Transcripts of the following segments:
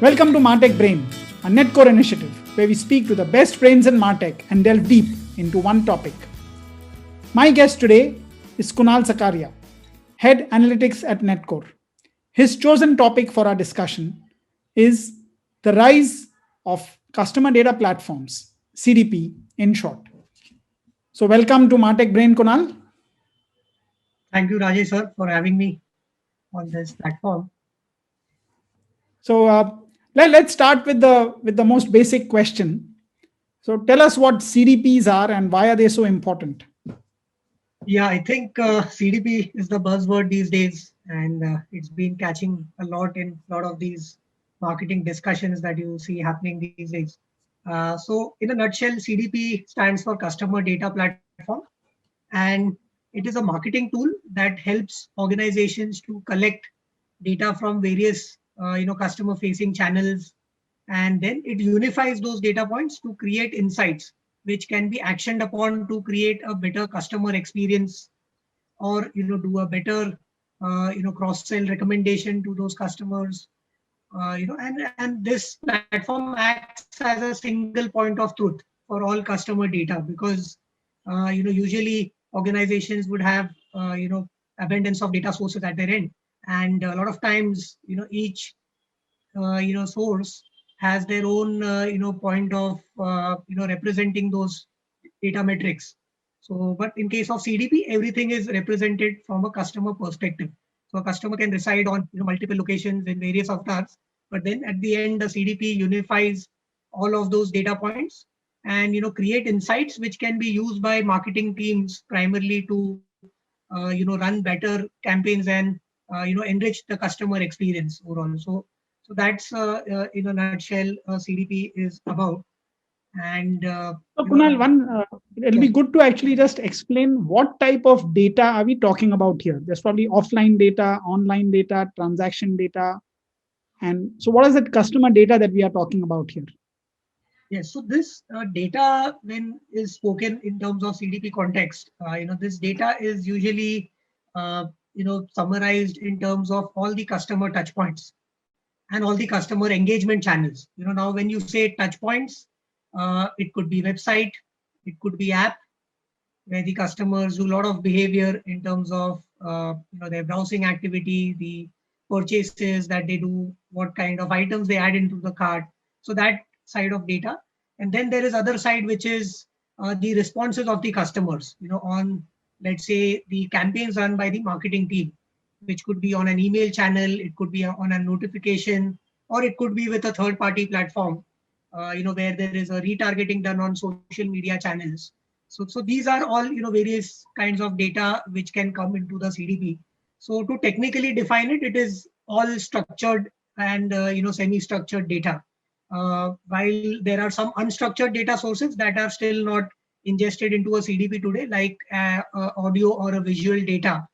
Welcome to Martech Brain, a Netcore initiative where we speak to the best brains in Martech and delve deep into one topic. My guest today is Kunal Sakaria, Head Analytics at Netcore. His chosen topic for our discussion is the rise of customer data platforms, CDP in short. So welcome to Martech Brain, Kunal. Thank you, Rajesh sir, for having me on this platform. So let's start with the most basic question. So tell us what CDPs are and why are they so important? Yeah, I think CDP is the buzzword these days, and it's been catching a lot in a lot of these marketing discussions that you see happening these days. So, in a nutshell, CDP stands for Customer Data Platform, and it is a marketing tool that helps organizations to collect data from various customer facing channels, and then it unifies those data points to create insights which can be actioned upon to create a better customer experience, or do a better cross sell recommendation to those customers. And this platform acts as a single point of truth for all customer data, because usually organizations would have abundance of data sources at their end, and a lot of times each source has their own point of representing those data metrics. So but in case of CDP, everything is represented from a customer perspective. So a customer can reside on multiple locations in various avatars, but then at the end the CDP unifies all of those data points and create insights which can be used by marketing teams primarily to run better campaigns and enrich the customer experience overall. So that's in a nutshell CDP is about. And So Kunal, it'll yeah, be good to actually just explain what type of data are we talking about here. There's probably offline data, online data, transaction data, and so what is that customer data that we are talking about here? yes. So this data, when is spoken in terms of CDP context, this data is usually summarized in terms of all the customer touch points and all the customer engagement channels. Now when you say touch points, it could be website, it could be app, where the customers do a lot of behavior in terms of their browsing activity, the purchases that they do, what kind of items they add into the cart. So that side of data. And then there is other side, which is the responses of the customers on, let's say, the campaigns run by the marketing team, which could be on an email channel, it could be on a notification, or it could be with a third party platform, where there is a retargeting done on social media channels. So these are all various kinds of data which can come into the CDP. So to technically define it, it is all structured and semi-structured data. While there are some unstructured data sources that are still not ingested into a CDP today, like audio or a visual data,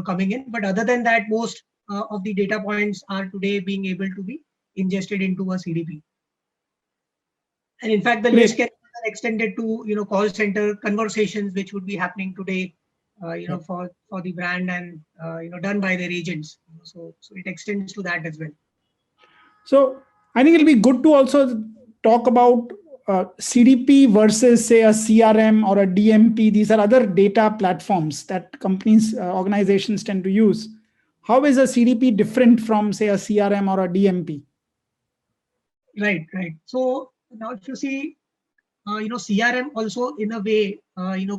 coming in. But other than that, most of the data points are today being able to be ingested into a CDP. And in fact, the list Great. can be extended to call center conversations, which would be happening today, for the brand, and done by their agents. So it extends to that as well. So I think it'll be good to also talk about CDP versus, say, a CRM or a DMP. These are other data platforms that companies, organizations tend to use. How is a CDP different from, say, a CRM or a DMP? Right, right. So now if you see, CRM also in a way,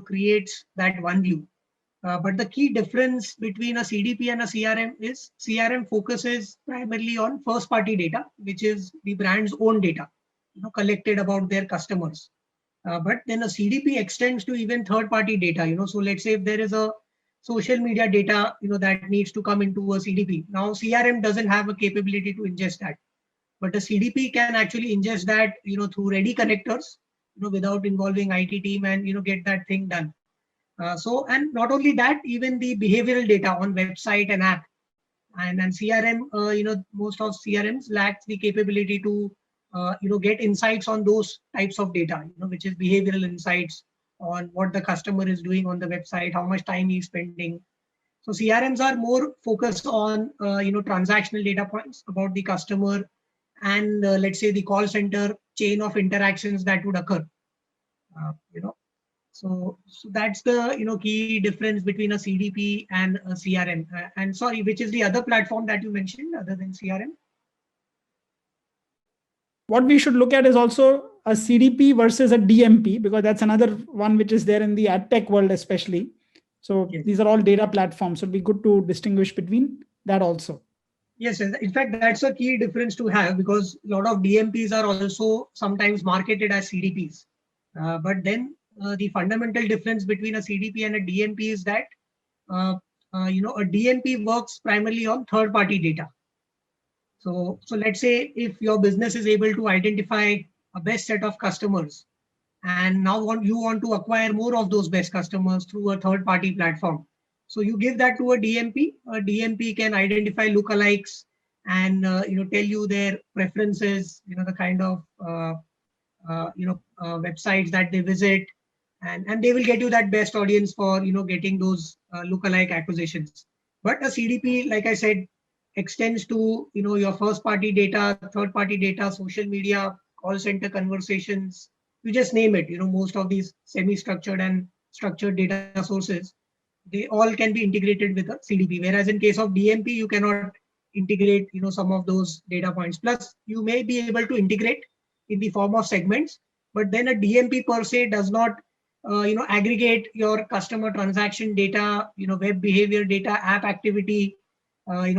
creates that one view. But the key difference between a CDP and a CRM is CRM focuses primarily on first party data, which is the brand's own data, collected about their customers. But then a CDP extends to even third party data. So let's say if there is a social media data, that needs to come into a CDP. Now CRM doesn't have a capability to ingest that, but a CDP can actually ingest that, through ready connectors, without involving IT team, and get that thing done. And not only that, even the behavioral data on website and app, and CRM, most of CRMs lacks the capability to get insights on those types of data, which is behavioral insights on what the customer is doing on the website, how much time he's spending. So CRMs are more focused on transactional data points about the customer, and let's say the call center chain of interactions that would occur. You know, so that's the key difference between a CDP and a CRM. And sorry, which is the other platform that you mentioned other than CRM? What we should look at is also a CDP versus a DMP, because that's another one which is there in the ad tech world, especially. So Yes. these are all data platforms. So it'd be good to distinguish between that also. Yes, in fact, that's a key difference to have, because a lot of DMPs are also sometimes marketed as CDPs. But then the fundamental difference between a CDP and a DMP is that a DMP works primarily on third-party data. So let's say if your business is able to identify a best set of customers, and now you want to acquire more of those best customers through a third-party platform. So you give that to a DMP. A DMP can identify lookalikes and tell you their preferences, the kind of websites that they visit, and they will get you that best audience for getting those lookalike acquisitions. But a CDP, like I said, extends to your first party data, third party data, social media, call center conversations, you just name it. Most of these semi-structured and structured data sources, they all can be integrated with a CDP. Whereas in case of DMP, you cannot integrate some of those data points. Plus, you may be able to integrate in the form of segments, but then a DMP per se does not aggregate your customer transaction data, web behavior data, app activity,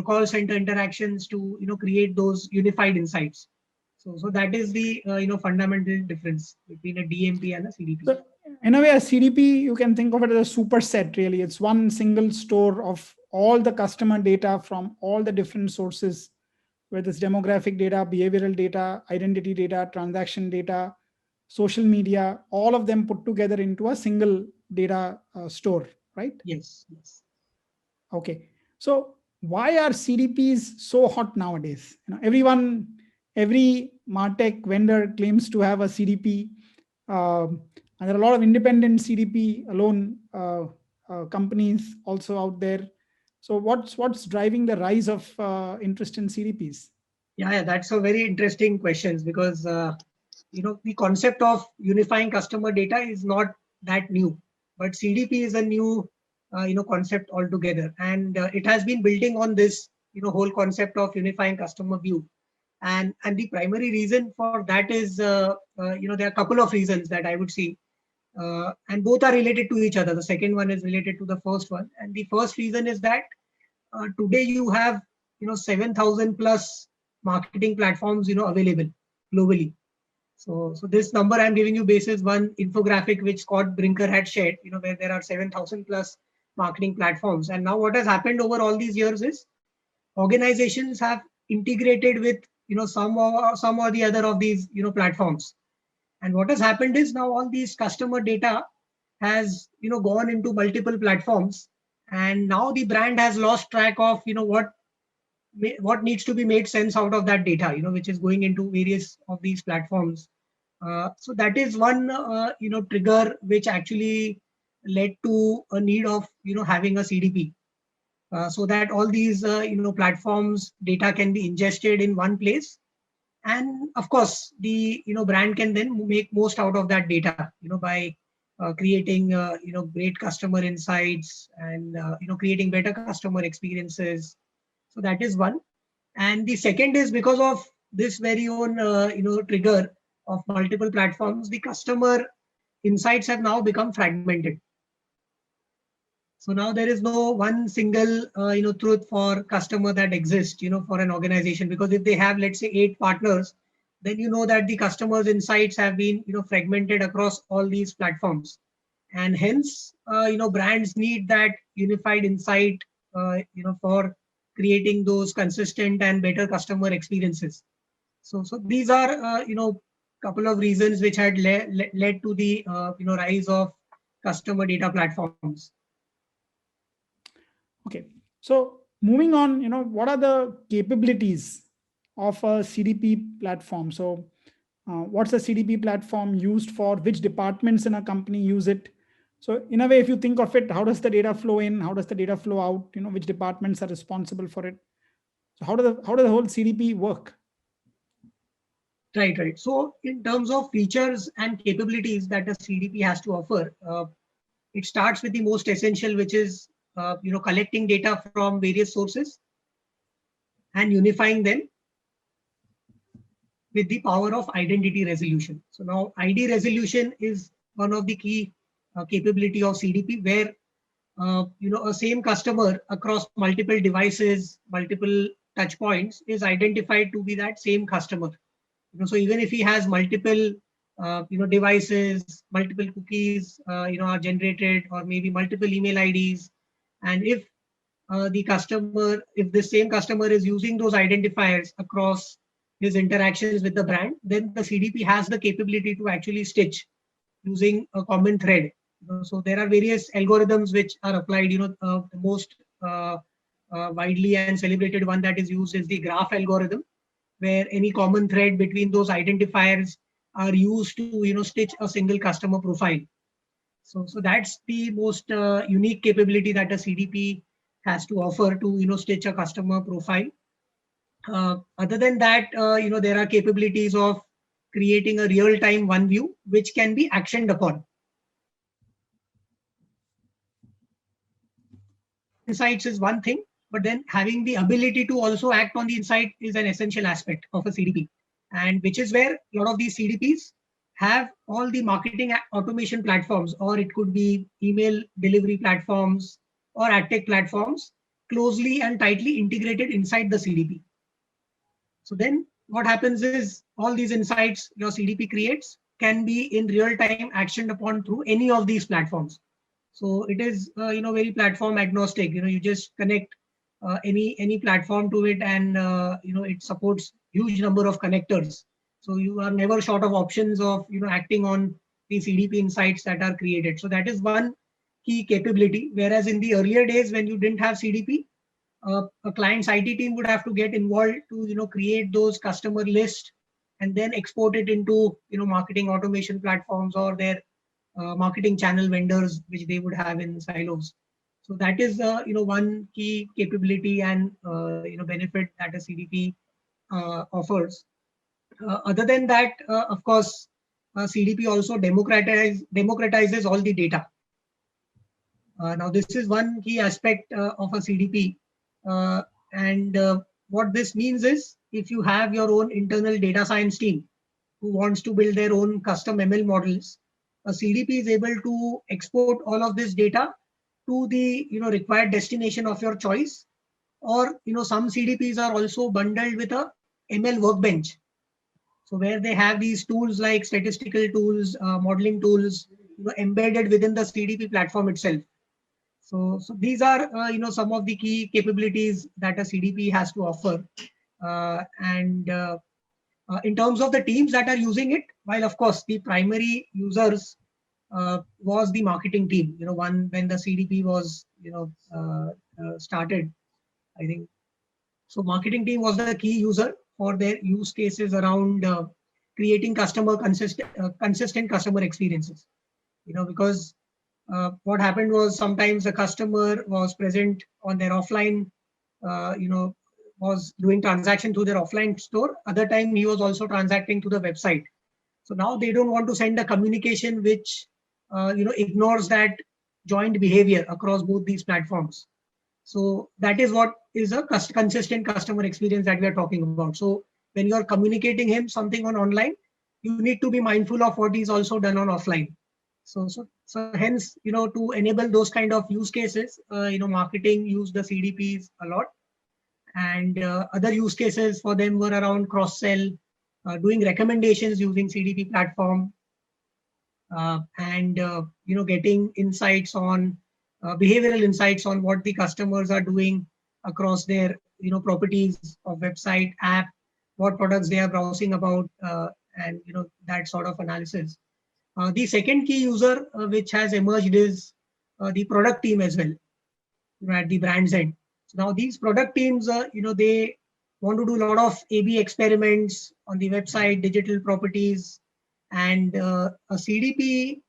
call center interactions to create those unified insights. So that is the fundamental difference between a DMP and a CDP. So in a way, a CDP, you can think of it as a superset, really. It's one single store of all the customer data from all the different sources, whether it's demographic data, behavioral data, identity data, transaction data, social media, all of them put together into a single data store, right? Yes. Okay. So why are CDPs so hot nowadays? Every MarTech vendor claims to have a CDP. And there are a lot of independent CDP alone companies also out there. So what's driving the rise of interest in CDPs? Yeah, that's a very interesting question, because the concept of unifying customer data is not that new, but CDP is a new concept altogether, and it has been building on this whole concept of unifying customer view. And the primary reason for that is there are a couple of reasons that I would see, and both are related to each other. The second one is related to the first one, and the first reason is that today you have 7,000 plus marketing platforms available globally. So this number I'm giving you basis one infographic which Scott Brinker had shared, where there are 7,000 plus marketing platforms. And now what has happened over all these years is organizations have integrated with some or the other of these platforms. And what has happened is now all these customer data has gone into multiple platforms, and now the brand has lost track of what needs to be made sense out of that data, which is going into various of these platforms. So that is one trigger which actually led to a need of having a CDP, so that all these platforms data can be ingested in one place, and of course the brand can then make most out of that data by creating great customer insights and creating better customer experiences. So that is one. And the second is because of this very own trigger of multiple platforms, the customer insights have now become fragmented. So now there is no one single truth for customer that exists for an organization, because if they have, let's say, 8 partners, then that the customer's insights have been fragmented across all these platforms, and hence brands need that unified insight for creating those consistent and better customer experiences. So these are couple of reasons which had led to the rise of customer data platforms. Okay, so moving on, what are the capabilities of a CDP platform? So what's a CDP platform used for? Which departments in a company use it? So in a way, if you think of it, how does the data flow in? How does the data flow out? Which departments are responsible for it? So how does the whole CDP work? Right, right. So in terms of features and capabilities that a CDP has to offer, it starts with the most essential, which is collecting data from various sources and unifying them with the power of identity resolution. So now ID resolution is one of the key capability of CDP, where a same customer across multiple devices, multiple touch points is identified to be that same customer. So even if he has multiple devices, multiple cookies are generated, or maybe multiple email IDs, and if if the same customer is using those identifiers across his interactions with the brand, then the CDP has the capability to actually stitch using a common thread. So there are various algorithms which are applied. The most widely and celebrated one that is used is the graph algorithm, where any common thread between those identifiers are used to stitch a single customer profile. So that's the most unique capability that a CDP has to offer to stitch a customer profile. Other than that, there are capabilities of creating a real-time one view which can be actioned upon. Insights is one thing, but then having the ability to also act on the insight is an essential aspect of a CDP, and which is where a lot of these CDPs have all the marketing automation platforms, or it could be email delivery platforms or ad tech platforms, closely and tightly integrated inside the CDP. So then what happens is all these insights your CDP creates can be in real time actioned upon through any of these platforms. So it is very platform agnostic. You just connect any platform to it, and it supports huge number of connectors. So you are never short of options of acting on the CDP insights that are created. So that is one key capability. Whereas in the earlier days when you didn't have CDP, a client's IT team would have to get involved to create those customer lists and then export it into marketing automation platforms or their marketing channel vendors which they would have in silos. So that is one key capability and benefit that a CDP offers. Other than that, of course, CDP also democratizes all the data. Now this is one key aspect of a CDP, and what this means is if you have your own internal data science team who wants to build their own custom ML models, a CDP is able to export all of this data to the required destination of your choice. Or some CDPs are also bundled with a ML workbench. So where they have these tools like statistical tools, modeling tools embedded within the CDP platform itself. So these are some of the key capabilities that a CDP has to offer. And in terms of the teams that are using it, while of course the primary users was the marketing team. When the CDP was started, I think. So marketing team was the key user for their use cases around creating consistent customer experiences. Because what happened was sometimes the customer was present on their offline, was doing transaction through their offline store. Other time he was also transacting to the website. So now they don't want to send a communication which ignores that joint behavior across both these platforms. So that is what is a consistent customer experience that we are talking about. So when you are communicating him something on online, you need to be mindful of what is also done on offline. So hence, to enable those kind of use cases, marketing used the CDPs a lot. And other use cases for them were around cross-sell, doing recommendations using CDP platform, and getting insights on behavioral insights on what the customers are doing across their properties of website, app, what products they are browsing about, and that sort of analysis. The second key user which has emerged is the product team as well, at the brand's end. So now these product teams, they want to do a lot of A/B experiments on the website, digital properties, and a CDP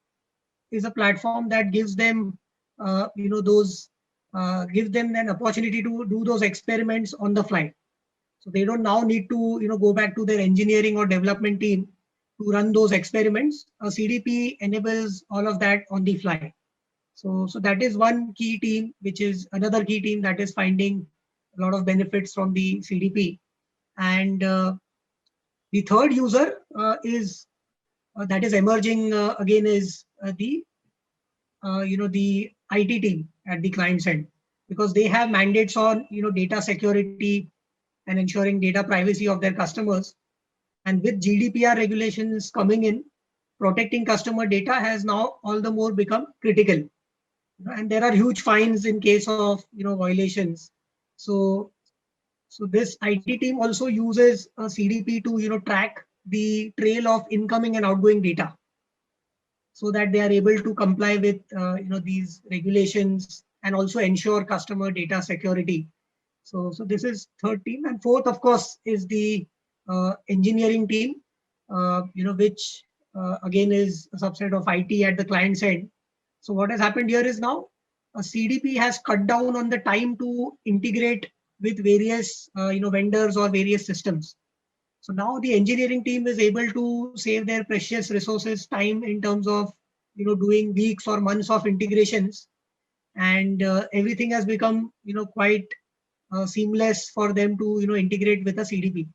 is a platform that gives them, give them an opportunity to do those experiments on the fly. So they don't now need to, go back to their engineering or development team to run those experiments. A CDP enables all of that on the fly. So that is one key team, which is another key team that is finding a lot of benefits from the CDP. And the third user is that is emerging again is the IT team at the client end, because they have mandates on data security and ensuring data privacy of their customers. And with GDPR regulations coming in, protecting customer data has now all the more become critical. And there are huge fines in case of violations. So this IT team also uses a CDP to track the trail of incoming and outgoing data, so that they are able to comply with these regulations and also ensure customer data security. So this is third team, and fourth, of course, is the engineering team, which again is a subset of IT at the client side. So what has happened here is now a CDP has cut down on the time to integrate with various vendors or various systems. So now the engineering team is able to save their precious resources, time, in terms of doing weeks or months of integrations, and everything has become quite seamless for them to integrate with a CDP.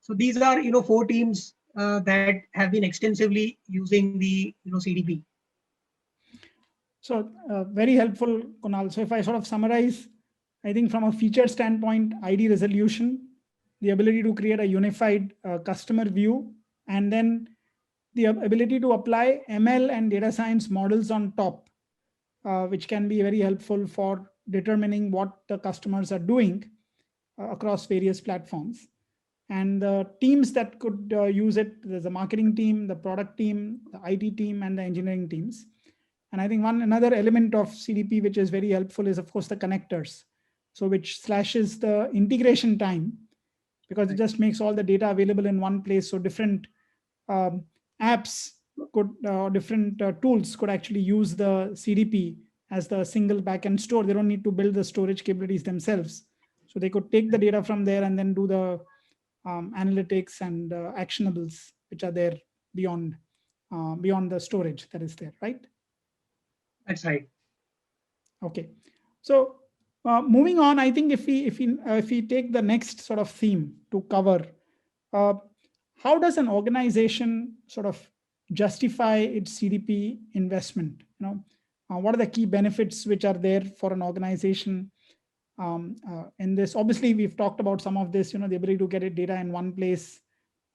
So these are four teams that have been extensively using the CDP. So very helpful, Kunal. So if I sort of summarize, I think from a feature standpoint, ID resolution, the ability to create a unified customer view, and then the ability to apply ML and data science models on top, which can be very helpful for determining what the customers are doing across various platforms. And the teams that could use it, there's a marketing team, the product team, the IT team, and the engineering teams. And I think another element of CDP which is very helpful is, of course, the connectors. So which slashes the integration time, because it just makes all the data available in one place. So different apps could, different tools could actually use the CDP as the single backend store. They don't need to build the storage capabilities themselves. So they could take the data from there and then do the analytics and actionables, which are there beyond the storage that is there, right? That's right. Okay, so moving on, I think if we take the next sort of theme to cover, how does an organization sort of justify its CDP investment? What are the key benefits which are there for an organization in this? Obviously, we've talked about some of this. The ability to get data in one place,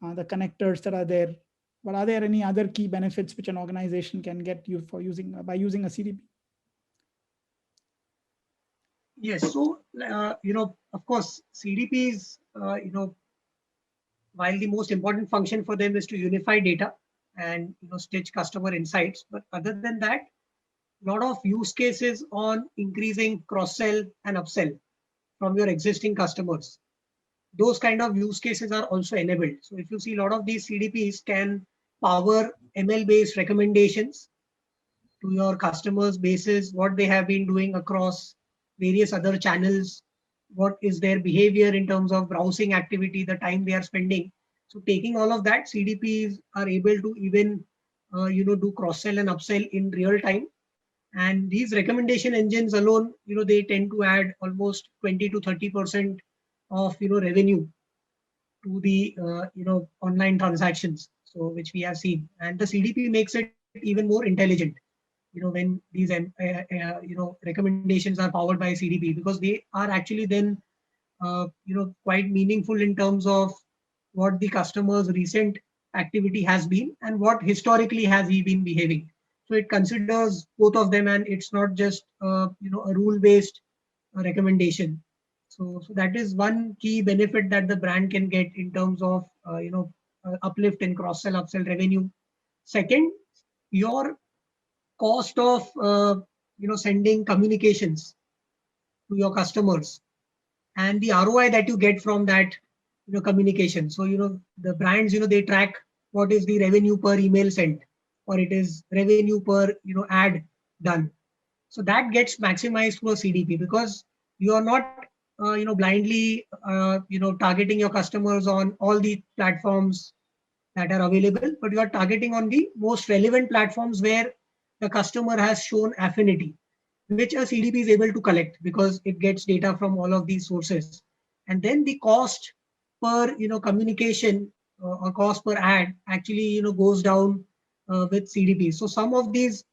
the connectors that are there. But are there any other key benefits which an organization can get by using a CDP? Yes. So, of course, CDPs, while the most important function for them is to unify data and stitch customer insights, but other than that, a lot of use cases on increasing cross-sell and upsell from your existing customers. Those kind of use cases are also enabled. So if you see, a lot of these CDPs can power ML-based recommendations to your customers basis, what they have been doing across various other channels, what is their behavior in terms of browsing activity, the time they are spending. So taking all of that, CDPs are able to even do cross-sell and upsell in real time. And these recommendation engines alone, they tend to add almost 20 to 30% of revenue to the online transactions, so which we have seen. And the CDP makes it even more intelligent when these recommendations are powered by CDP, because they are actually then quite meaningful in terms of what the customer's recent activity has been and what historically has he been behaving. So it considers both of them, and it's not just a rule-based recommendation. So that is one key benefit that the brand can get in terms of uplift in cross-sell, upsell revenue. Second, your cost of sending communications to your customers and the ROI that you get from that communication. So the brands they track what is the revenue per email sent, or it is revenue per ad done. So that gets maximized through a CDP, because you are not blindly, targeting your customers on all the platforms that are available, but you are targeting on the most relevant platforms where the customer has shown affinity, which a CDP is able to collect because it gets data from all of these sources. And then the cost per communication or cost per ad actually goes down with CDP. So some of these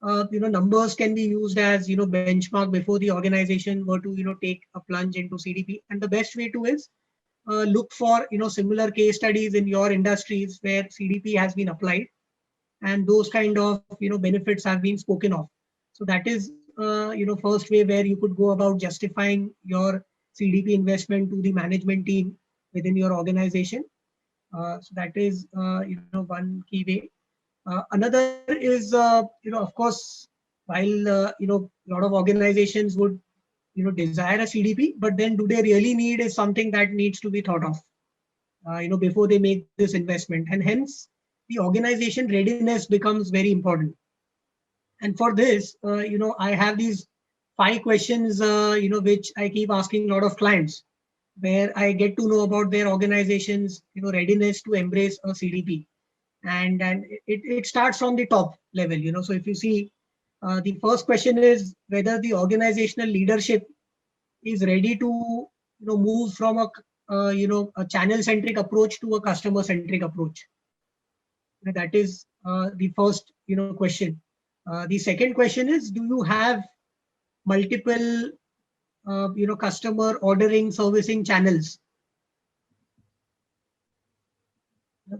numbers can be used as benchmark before the organization were to take a plunge into CDP. And the best way to is look for similar case studies in your industries where CDP has been applied and those kind of benefits have been spoken of. So that is first way where you could go about justifying your CDP investment to the management team within your organization. So that is one key way. Another is of course, while a lot of organizations would desire a CDP, but then do they really need is something that needs to be thought of before they make this investment, and hence the organization readiness becomes very important. And for this, I have these 5 questions, which I keep asking a lot of clients, where I get to know about their organization's readiness to embrace a CDP. And it starts from the top level. So if you see, the first question is whether the organizational leadership is ready to move from a channel centric approach to a customer centric approach. That is the first question. The second question is, do you have multiple customer ordering servicing channels?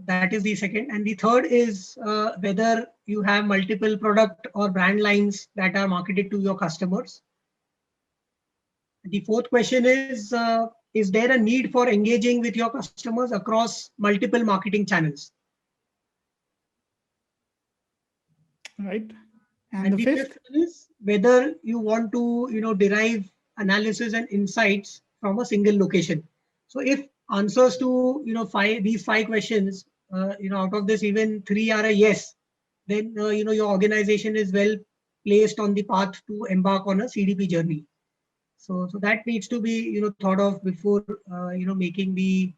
That is the second. And the third is whether you have multiple product or brand lines that are marketed to your customers. The fourth question is there a need for engaging with your customers across multiple marketing channels? Right. And the fifth one is whether you want to derive analysis and insights from a single location. So if answers to these 5 questions, out of this even 3 are a yes, then your organization is well placed on the path to embark on a CDP journey. So that needs to be thought of before making the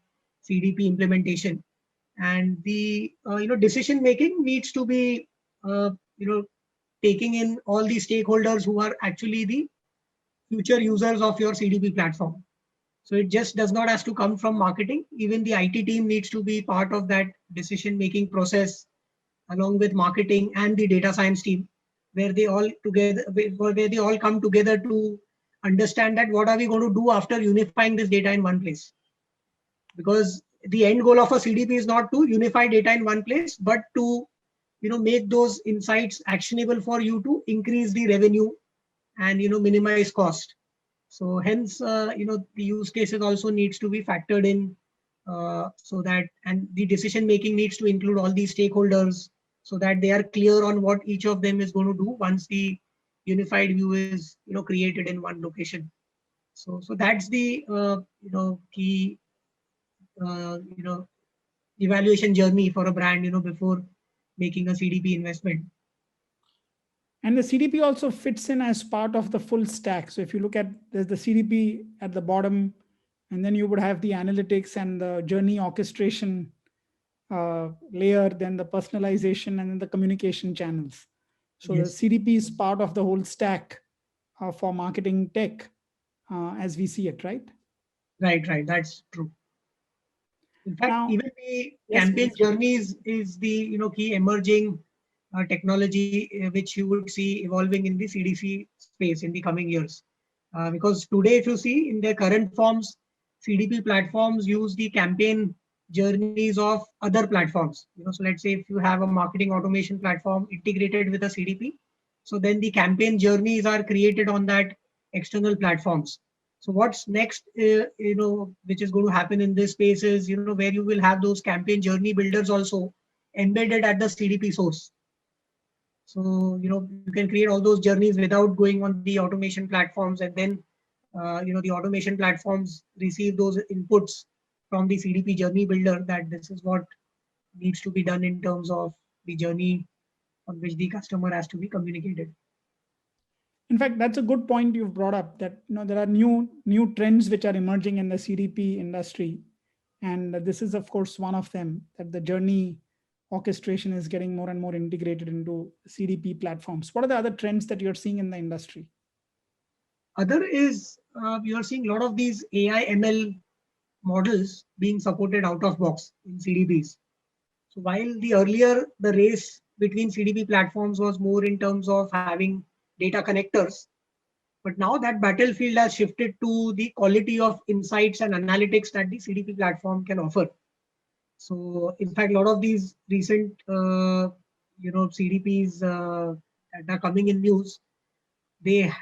CDP implementation. And the decision making needs to be taking in all the stakeholders who are actually the future users of your CDP platform. So it just does not have to come from marketing. Even the IT team needs to be part of that decision making process, along with marketing and the data science team, where they all come together to understand that what are we going to do after unifying this data in one place. Because the end goal of a CDP is not to unify data in one place, but to make those insights actionable for you to increase the revenue and minimize cost. So hence the use cases also needs to be factored in, so that, and the decision making needs to include all these stakeholders so that they are clear on what each of them is going to do once the unified view is created in one location. So that's the key evaluation journey for a brand before making a CDP investment. And the CDP also fits in as part of the full stack. So if you look at, there's the CDP at the bottom, and then you would have the analytics and the journey orchestration layer, then the personalization, and then the communication channels. So yes, the CDP is part of the whole stack for marketing tech as we see it, right? Right. That's true. In fact, now, even the campaign journeys is the key emerging technology which you would see evolving in the CDP space in the coming years. Because today, if you see in their current forms, CDP platforms use the campaign journeys of other platforms. So let's say if you have a marketing automation platform integrated with a CDP, so then the campaign journeys are created on that external platforms. So what's next, which is going to happen in this space is, where you will have those campaign journey builders also embedded at the CDP source. So, you can create all those journeys without going on the automation platforms, and then, the automation platforms receive those inputs from the CDP journey builder that this is what needs to be done in terms of the journey on which the customer has to be communicated. In fact, that's a good point you've brought up, that there are new trends which are emerging in the CDP industry, and this is of course one of them, that the journey orchestration is getting more and more integrated into CDP platforms. What are the other trends that you're seeing in the industry? Other is you are seeing a lot of these AI ML models being supported out of box in CDPs. So while the race between CDP platforms was more in terms of having data connectors, but now that battlefield has shifted to the quality of insights and analytics that the CDP platform can offer. So in fact, a lot of these recent CDPs that are coming in news, they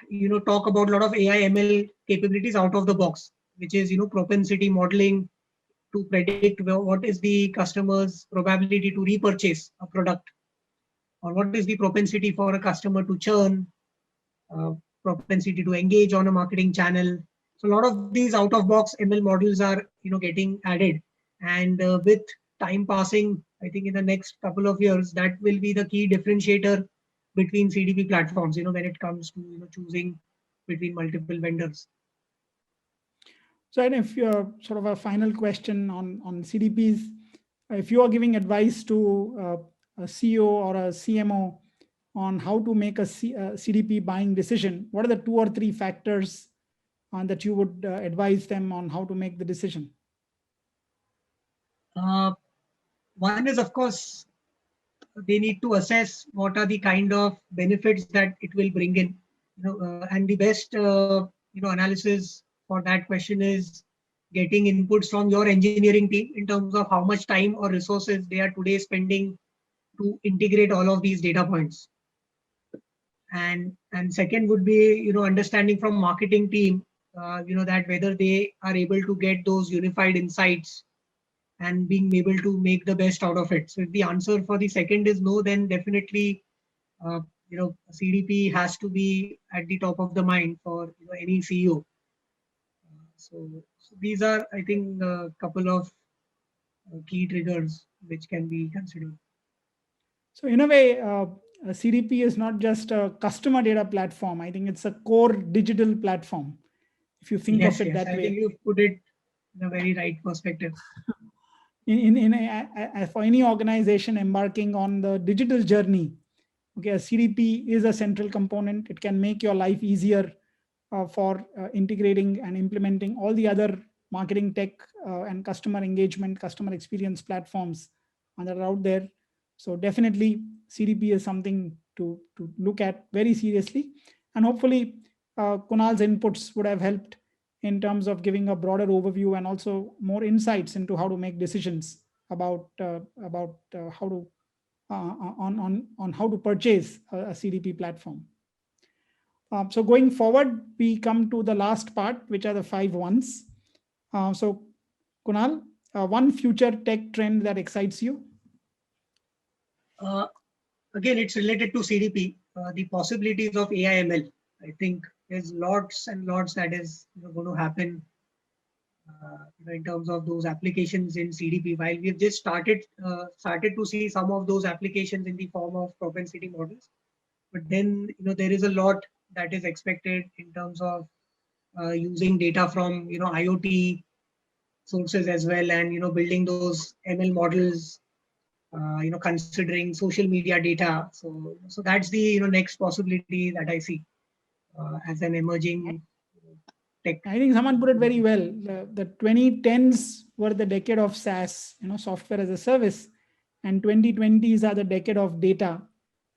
talk about a lot of AI ML capabilities out of the box, which is propensity modeling to predict what is the customer's probability to repurchase a product, or what is the propensity for a customer to churn, uh, propensity to engage on a marketing channel. So a lot of these out of box ML models are getting added, and with time passing, I think in the next couple of years that will be the key differentiator between CDP platforms, when it comes to choosing between multiple vendors. So, and if you're sort of a final question on CDPs, if you are giving advice to a CEO or a CMO on how to make a CDP buying decision, what are the 2 or 3 factors that you would advise them on how to make the decision? One is, of course, they need to assess what are the kind of benefits that it will bring in, and the best analysis for that question is getting inputs from your engineering team in terms of how much time or resources they are today spending to integrate all of these data points. And second would be understanding from marketing team that whether they are able to get those unified insights and being able to make the best out of it. So if the answer for the second is no, then definitely CDP has to be at the top of the mind for any CEO. So these are, I think, a couple of key triggers which can be considered. So in a way, a CDP is not just a customer data platform. I think it's a core digital platform, if you think of it that way. I think you've put it in a very right perspective. For any organization embarking on the digital journey, okay, a CDP is a central component. It can make your life easier for integrating and implementing all the other marketing tech and customer engagement, customer experience platforms that are out there. So definitely CDP is something to look at very seriously. And hopefully Kunal's inputs would have helped in terms of giving a broader overview and also more insights into how to make decisions about how to on how to purchase a CDP platform. So going forward, we come to the last part, which are the 5 ones. So Kunal, one future tech trend that excites you? Again, it's related to CDP, the possibilities of AI ML. I think there's lots and lots that is going to happen in terms of those applications in CDP. While we've just started to see some of those applications in the form of propensity models, but then there is a lot that is expected in terms of using data from IoT sources as well, and building those ML models. Considering social media data. So that's the next possibility that I see as an emerging tech. I think someone put it very well. The 2010s were the decade of SaaS, software as a service, and 2020s are the decade of data.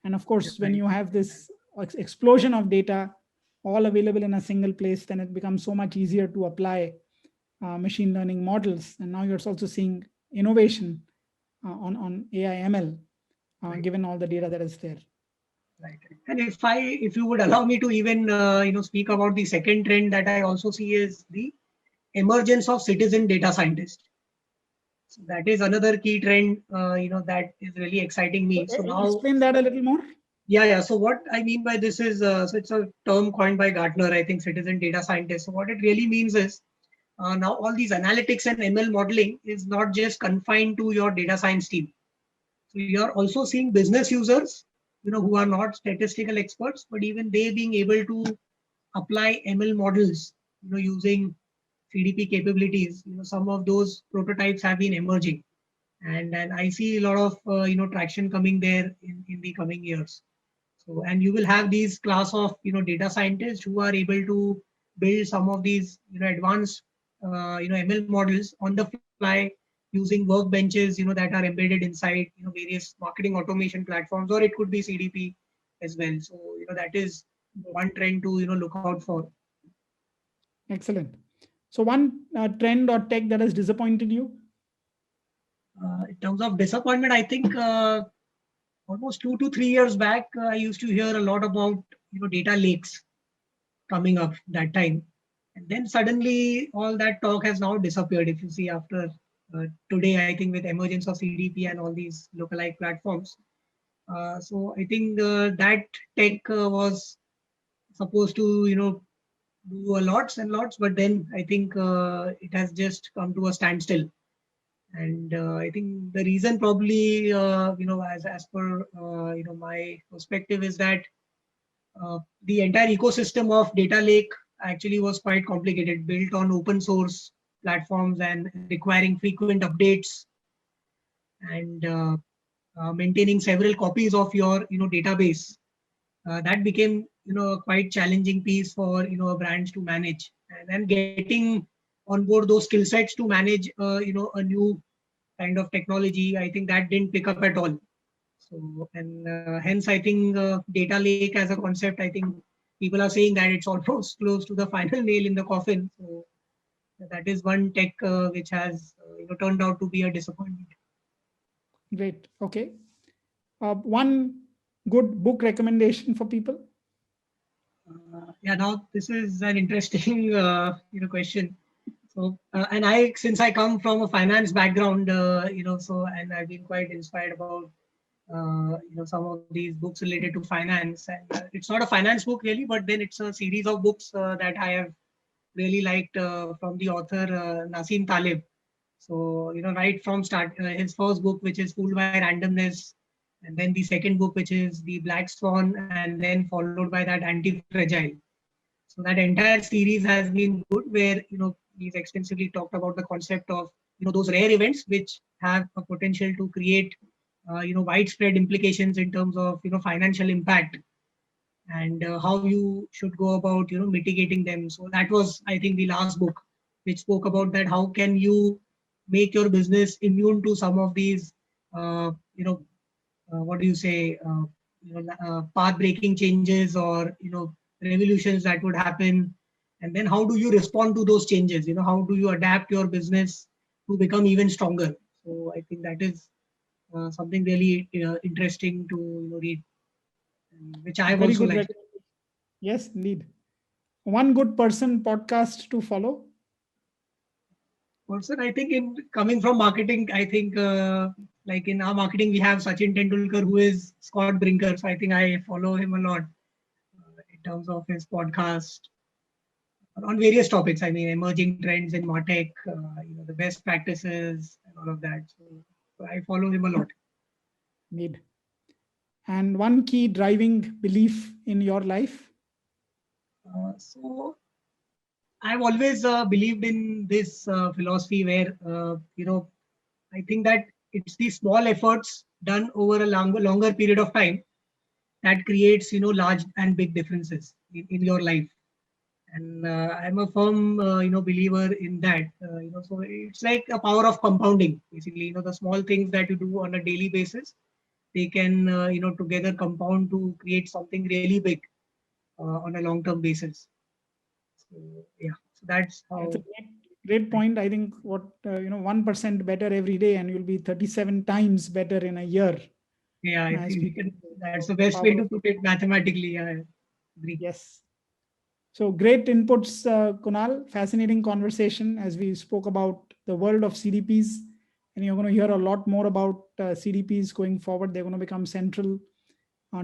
And of course, when you have this explosion of data all available in a single place, then it becomes so much easier to apply machine learning models. And now you're also seeing innovation on AI ML, given all the data that is there. Right. And if you would allow me to even speak about the second trend that I also see is the emergence of citizen data scientists. So that is another key trend that is really exciting me. So now explain that a little more. Yeah. So what I mean by this is, so it's a term coined by Gartner, I think, citizen data scientist. So what it really means is now all these analytics and ML modeling is not just confined to your data science team. So you're also seeing business users who are not statistical experts, but even they being able to apply ML models, using CDP capabilities. Some of those prototypes have been emerging, and I see a lot of traction coming there in the coming years. So, and you will have these class of data scientists who are able to build some of these advanced ML models on the fly using workbenches that are embedded inside various marketing automation platforms, or it could be CDP as well. So that is one trend to look out for. Excellent. So one trend or tech that has disappointed you? In terms of disappointment, I think almost 2 to 3 years back, I used to hear a lot about data lakes coming up that time, and then suddenly all that talk has now disappeared. If you see after today, I think with emergence of CDP and all these lookalike platforms, so I think that tech was supposed to do a lots and lots, but then I think it has just come to a standstill. And I think the reason probably as per my perspective is that the entire ecosystem of data lake actually was quite complicated, built on open source platforms and requiring frequent updates, and maintaining several copies of your database. That became a quite challenging piece for brands to manage, and then getting on board those skill sets to manage a new kind of technology. I think that didn't pick up at all. So, and hence I think data lake as a concept, I think people are saying that it's almost close to the final nail in the coffin. So that is one tech which has turned out to be a disappointment. Great. Okay. One good book recommendation for people? Yeah, now this is an interesting question. So and I, since I come from a finance background, so, and I've been quite inspired about some of these books related to finance. And it's not a finance book really, but then it's a series of books that I have really liked from the author Nassim Taleb. So right from start, his first book, which is Fooled by Randomness, and then the second book, which is The Black Swan, and then followed by that Anti-Fragile. So that entire series has been good, where he's extensively talked about the concept of those rare events which have a potential to create widespread implications in terms of financial impact, and how you should go about mitigating them. So that was, I think, the last book which spoke about that. How can you make your business immune to some of these what do you say path breaking changes, or revolutions that would happen, and then how do you respond to those changes? How do you adapt your business to become even stronger? So I think that is something really interesting to read, which I've Very also good liked. recommendation. Yes, indeed. One good person podcast to follow? Also, I think in coming from marketing, I think like in our marketing, we have Sachin Tendulkar, who is Scott Brinker. So I think I follow him a lot in terms of his podcast on various topics. I mean, emerging trends in MarTech, the best practices and all of that. So I follow him a lot. Indeed. And one key driving belief in your life? So I've always believed in this philosophy where, I think that it's the small efforts done over a longer period of time that creates, large and big differences in your life. And I'm a firm, believer in that. So it's like a power of compounding. Basically, the small things that you do on a daily basis, they can, together compound to create something really big on a long-term basis. So yeah, so that's That's a how. great point. I think 1% better every day, and you'll be 37 times better in a year. Yeah, if As you people, can, that's the best way power to of, put it mathematically. I agree. yes. So great inputs, Kunal. Fascinating conversation as we spoke about the world of CDPs, and you're going to hear a lot more about CDPs going forward. They're going to become central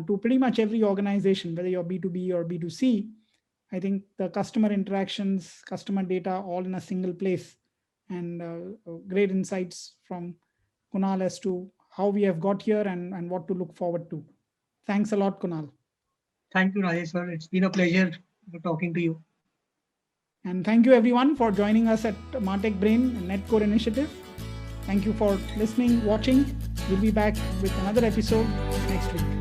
to pretty much every organization, whether you're B2B or B2C. I think the customer interactions, customer data, all in a single place, and great insights from Kunal as to how we have got here and what to look forward to. Thanks a lot, Kunal. Thank you, Rajesh sir. It's been a pleasure talking to you. And thank you everyone for joining us at Martech Brain and Netcore Initiative. Thank you for listening, watching. We'll be back with another episode next week.